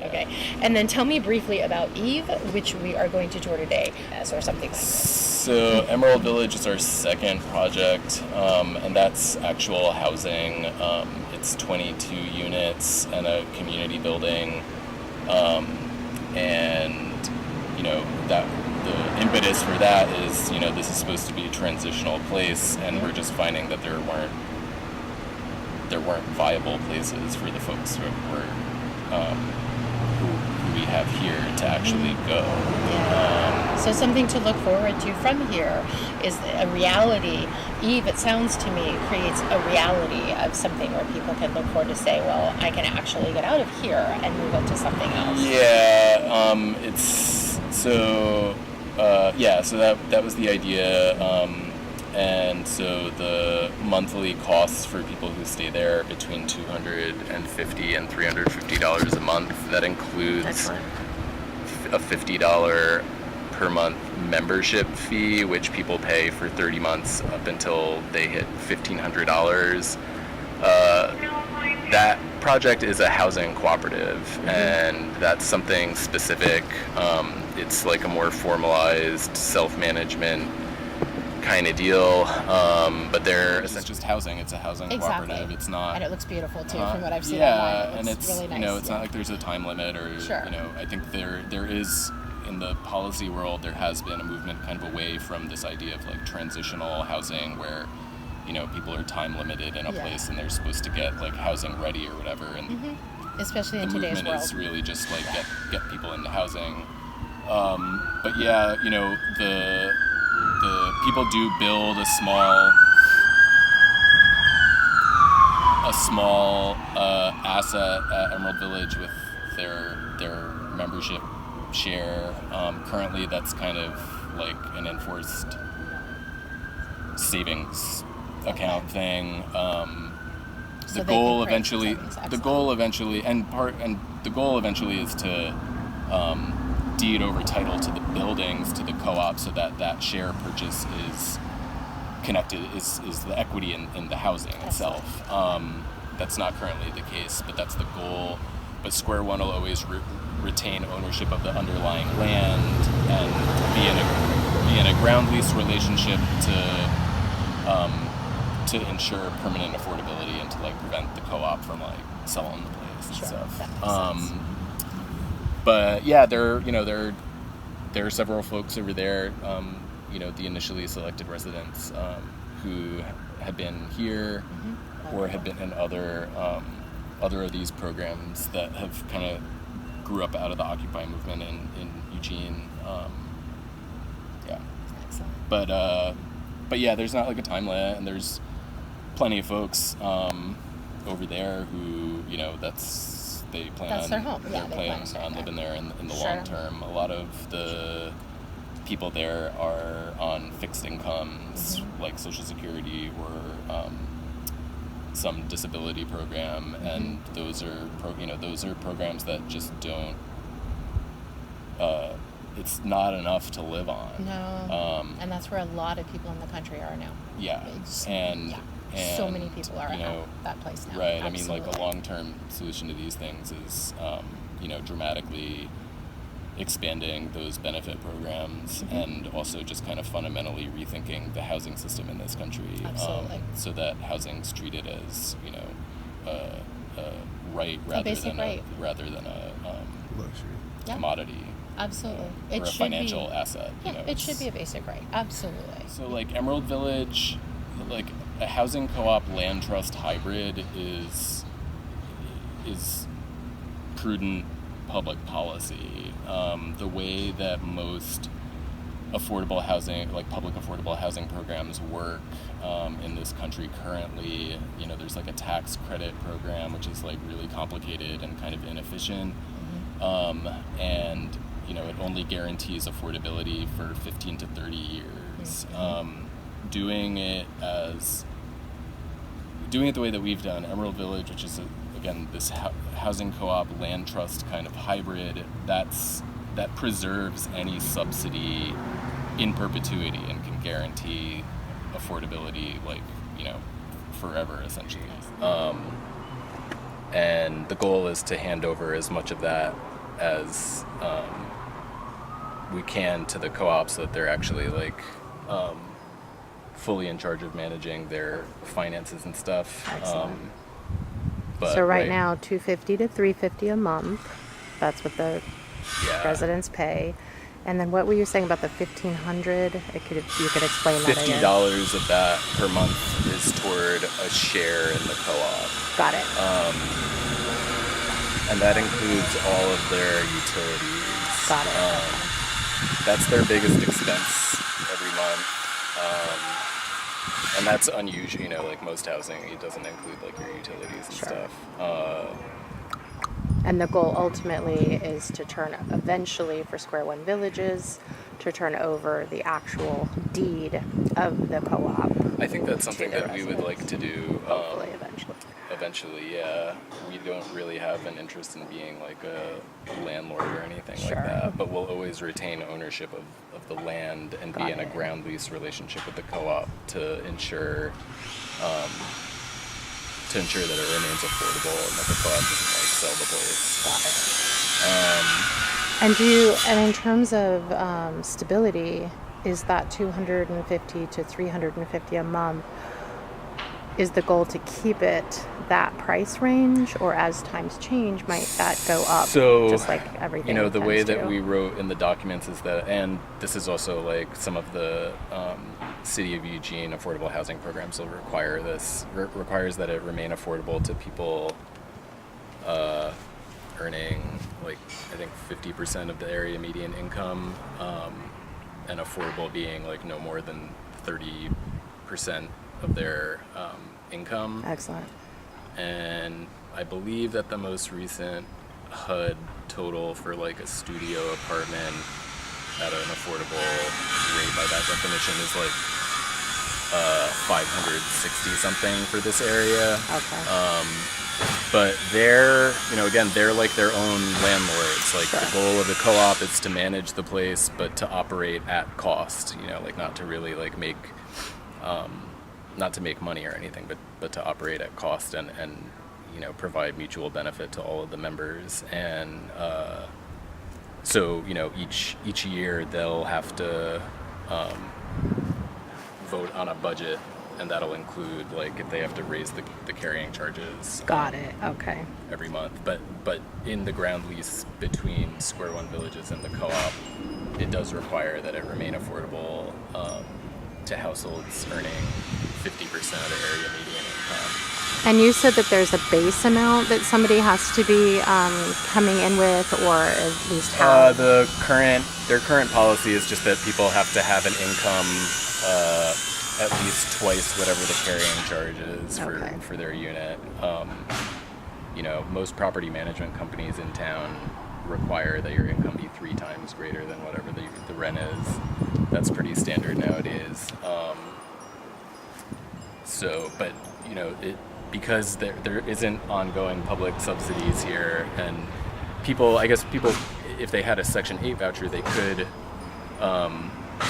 Okay. And then tell me briefly about Eve, which we are going to tour today, or something like that. So Emerald Village is our second project, and that's actual housing. It's 22 units and a community building, and that the impetus for that is this is supposed to be a transitional place, and we're just finding that there weren't viable places for the folks who we have here to actually go. So something to look forward to from here is a reality. Eve, it sounds to me, creates a reality of something where people can look forward to say, well, I can actually get out of here and move into something else. Yeah, so that was the idea. And so the monthly costs for people who stay there are between $250 and $350 a month. That includes a $50 per month membership fee, which people pay for 30 months up until they hit $1,500. That project is a housing cooperative, and that's something specific. It's like a more formalized self-management kind of deal, but it's just housing. It's a housing cooperative. It's not, and it looks beautiful too, from what I've seen. Yeah, online. And it's really nice. it's not like there's a time limit or I think there is in the policy world there has been a movement kind of away from this idea of like transitional housing where people are time limited in a place and they're supposed to get like housing ready or whatever, and especially in today's world. The movement is really just like get people into housing. But yeah, the people do build a small asset at Emerald Village with their membership share. Currently, that's kind of like an enforced savings account thing. The goal eventually is to deed over title to the buildings to the co-op, so that share purchase is connected, is the equity in the housing itself. That's not currently the case, but that's the goal. But Square One will always retain ownership of the underlying land and be in a ground lease relationship to ensure permanent affordability and to like prevent the co-op from like selling the place and stuff. But yeah, there are several folks over there, the initially selected residents who had been here or had been in other of these programs that have kind of grew up out of the Occupy movement in Eugene. Excellent. But yeah, there's not like a time limit, and there's plenty of folks over there who they plan that's on their home. They're planning on living there in the long term. A lot of the people there are on fixed incomes, like Social Security or some disability program, and those are programs that just don't. It's not enough to live on. No, and that's where a lot of people in the country are now. Yeah, and so many people are at that place now. Right. Absolutely. I mean, like a long-term solution to these things is, dramatically expanding those benefit programs and also just kind of fundamentally rethinking the housing system in this country. Absolutely. So that housing's treated as, a right rather than a luxury commodity. Absolutely. Or a financial asset. Yeah, it should be a basic right. Absolutely. So like Emerald Village, like a housing co-op land trust hybrid is prudent public policy. The way that most affordable housing, like public affordable housing programs work in this country currently, there's like a tax credit program, which is like really complicated and kind of inefficient. And it only guarantees affordability for 15 to 30 years. Doing it the way that we've done, Emerald Village, which is again this housing co-op land trust kind of hybrid, that preserves any subsidy in perpetuity and can guarantee affordability, like forever essentially. And the goal is to hand over as much of that as we can to the co-op so that they're actually like fully in charge of managing their finances and stuff. Excellent. But So right now, $250 to $350 a month. That's what the residents pay. And then what were you saying about the $1,500? If you could explain that again. $50 of that per month is toward a share in the co-op. Got it. And that includes all of their utilities. Got it. That's their biggest expense every month. And that's unusual, you know, like most housing, it doesn't include like your utilities and stuff. And the goal ultimately is to eventually for Square One Villages, to turn over the actual deed of the co-op. I think that's something that we would like to do. Hopefully, eventually. Eventually, yeah. We don't really have an interest in being like a landlord or anything like that, but we'll always retain ownership of the land and be in a ground lease relationship with the co-op to ensure that it remains affordable and that the co-op doesn't like sell the place. And in terms of stability, is that $250 to $350 a month? Is the goal to keep it that price range, or as times change, might that go up? So, just like everything. You know, the way that to? we wrote in the documents is that, and this is also like some of the City of Eugene affordable housing programs will require this, requires that it remain affordable to people earning like, I think 50% of the area median income, and affordable being like no more than 30% of their income. Excellent. And I believe that the most recent HUD total for like a studio apartment at an affordable rate by that definition is like 560 something for this area. Okay. But they're, you know, again, they're like their own landlords. Like the goal of the co-op is to manage the place, but to operate at cost, you know, like not to really like make, not to make money or anything, but to operate at cost and you know, provide mutual benefit to all of the members. And so, you know, each year they'll have to vote on a budget, and that'll include like if they have to raise the carrying charges. Got it. Okay. Every month, but in the ground lease between Square One Villages and the co-op, it does require that it remain affordable to households earning 50% of the area median income. And you said that there's a base amount that somebody has to be coming in with, or at least have. Their current policy is just that people have to have an income at least twice whatever the carrying charge is for their unit. You know, most property management companies in town require that your income be 3 times greater than whatever the rent is. That's pretty standard nowadays. So, but you know, because there isn't ongoing public subsidies here, and people, if they had a Section 8 voucher, they could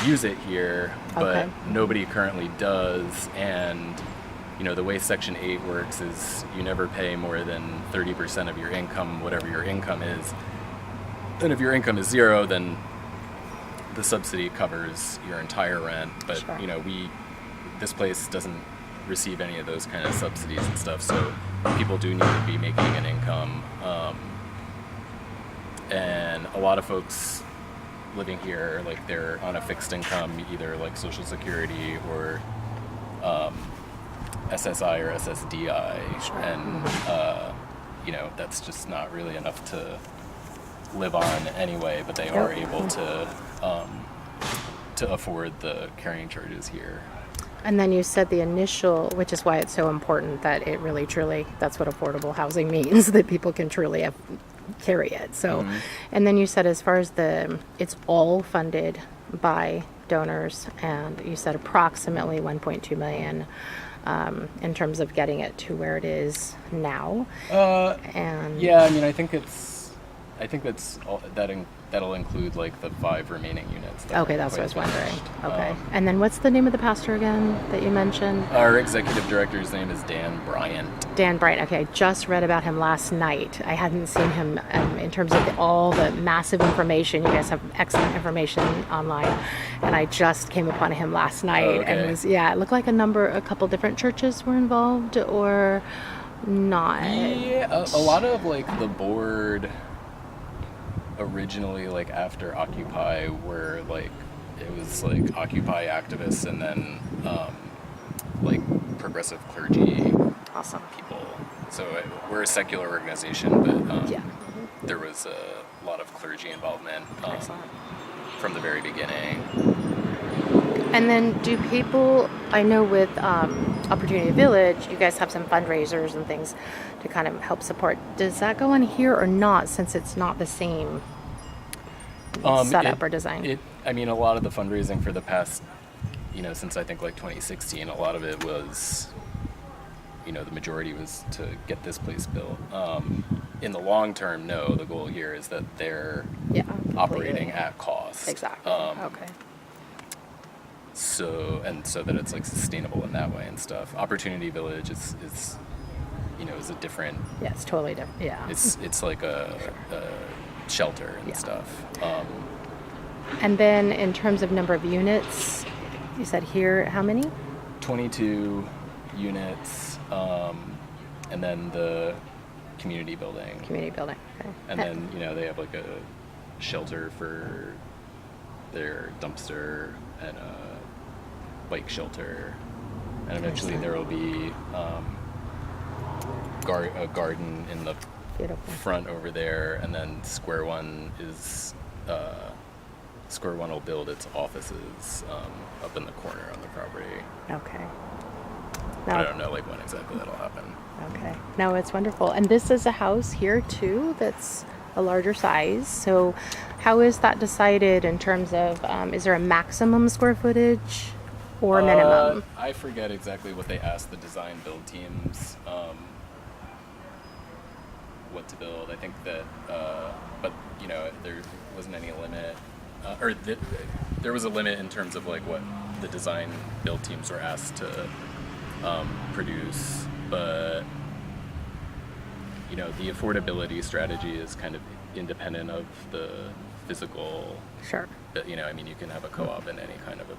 use it here, but nobody currently does. And you know, the way Section 8 works is you never pay more than 30% of your income, whatever your income is. And if your income is 0, then the subsidy covers your entire rent. But you know, this place doesn't receive any of those kind of subsidies and stuff, so people do need to be making an income. And a lot of folks living here, like they're on a fixed income, either like Social Security or SSI or SSDI, and you know, that's just not really enough to live on anyway, but they are able to afford the carrying charges here. And then you said the initial, which is why it's so important that it really truly, that's what affordable housing means, that people can truly carry it. So, and then you said as far as it's all funded by donors, and you said approximately 1.2 million in terms of getting it to where it is now. And yeah, I mean, I think that's all, that'll include like the 5 remaining units. That Okay, aren't that's what I was quite wondering. finished. Okay. And then what's the name of the pastor again that you mentioned? Our executive director's name is Dan Bryant. Dan Bryant. Okay, I just read about him last night. I hadn't seen him in terms of all the massive information. You guys have excellent information online, and I just came upon him last night, and it looked like a couple different churches were involved, or not. Yeah, a lot of like the board originally, like after Occupy, were like it was like Occupy activists and then like progressive clergy Awesome. people. So we're a secular organization, but there was a lot of clergy involvement from the very beginning. And then do people, I know with Opportunity Village, you guys have some fundraisers and things to kind of help support. Does that go on here or not, since it's not the same setup or design? I mean, a lot of the fundraising for the past, since I think like 2016, a lot of it was, the majority was to get this place built. In the long term, no, the goal here is that they're operating at cost. Exactly. Okay. So that it's like sustainable in that way and stuff. Opportunity Village is a different. Yeah, it's totally different. Yeah. It's like a shelter and stuff. And then in terms of number of units, you said here how many? 22 units, and then the community building. Community building. Okay. And then they have like a shelter for their dumpster and a bike shelter, and eventually there will be a garden in the front over there, and then Square One will build its offices up in the corner on the property. Okay. But I don't know like when exactly that'll happen. Okay. No, it's wonderful. And this is a house here too that's a larger size. So how is that decided in terms of, is there a maximum square footage or minimum? I forget exactly what they asked the design build teams what to build. I think that, but there wasn't any limit, there was a limit in terms of like what the design build teams were asked to produce, but the affordability strategy is kind of independent of the physical. Sure. But you can have a co-op in any kind of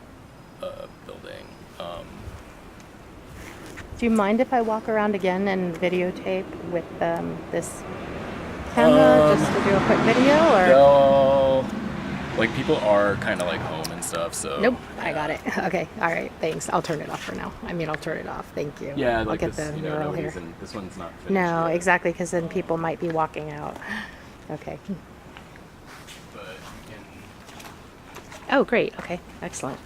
a building. Do you mind if I walk around again and videotape with this camera just to do a quick video? Or No, like people are kind of like home and stuff. So nope, I got it. Okay, all right, thanks. I'll turn it off for now. I'll turn it off. Thank you. Yeah, I'll like get this, the mural here. This one's not finished No, yet. exactly, because then people might be walking out. Okay. But you can. Oh, great. Okay, excellent.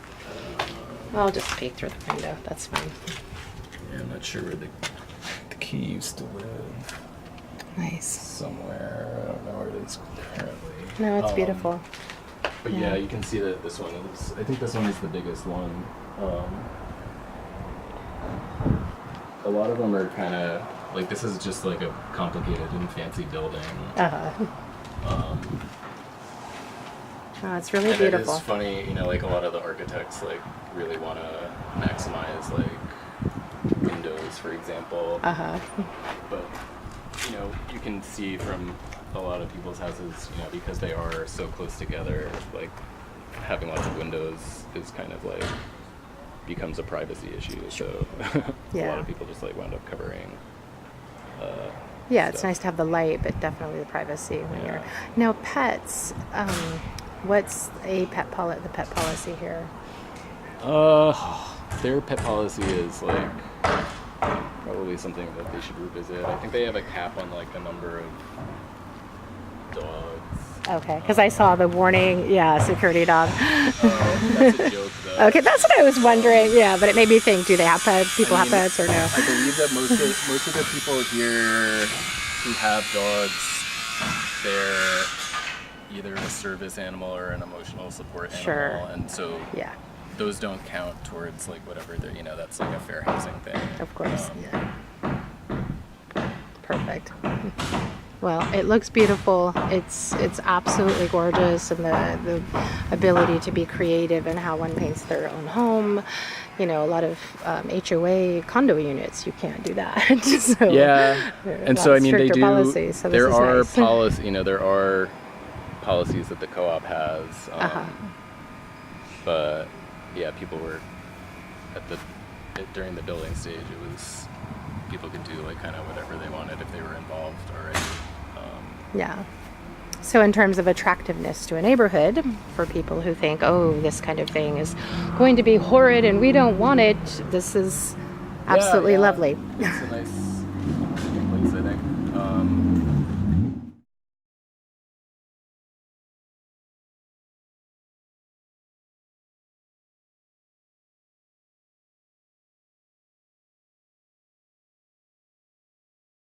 I'll just peek through the window. That's fine. Yeah, I'm not sure where the key used to live. Nice. Somewhere. I don't know where it is currently. No, it's beautiful. But yeah, you can see that this one is. I think this one is the biggest one. A lot of them are kind of like this is just like a complicated and fancy building. Oh, it's really and beautiful. It is funny, like a lot of the architects like really want to maximize like windows, for example. But you can see from a lot of people's houses, because they are so close together, like having lots of windows is kind of like becomes a privacy issue. So a lot of people just like wound up covering. It's nice to have the light, but definitely the privacy when you're. Now, pets. What's the pet policy here? Their pet policy is like probably something that they should revisit. I think they have a cap on like the number of dogs. Okay, because I saw the warning, security dog. That's a joke, though. Okay, that's what I was wondering. Yeah, but it made me think: do they have pets? People have pets, or no? I believe that most of the people here who have dogs, they're either a service animal or an emotional support animal, Sure. and so those don't count towards like whatever they're. That's like a fair housing thing. Of course. Perfect. Well, it looks beautiful. It's absolutely gorgeous, and the ability to be creative in how one paints their own home. You know, a lot of HOA condo units, you can't do that. So Yeah, and so I mean they do. Policies, so there are nice. policy, there are policies that the co-op has, but yeah, people were during the building stage. It was people could do like kind of whatever they wanted if they were involved already. Yeah. So in terms of attractiveness to a neighborhood, for people who think, oh, this kind of thing is going to be horrid and we don't want it, this is absolutely lovely. It's a nice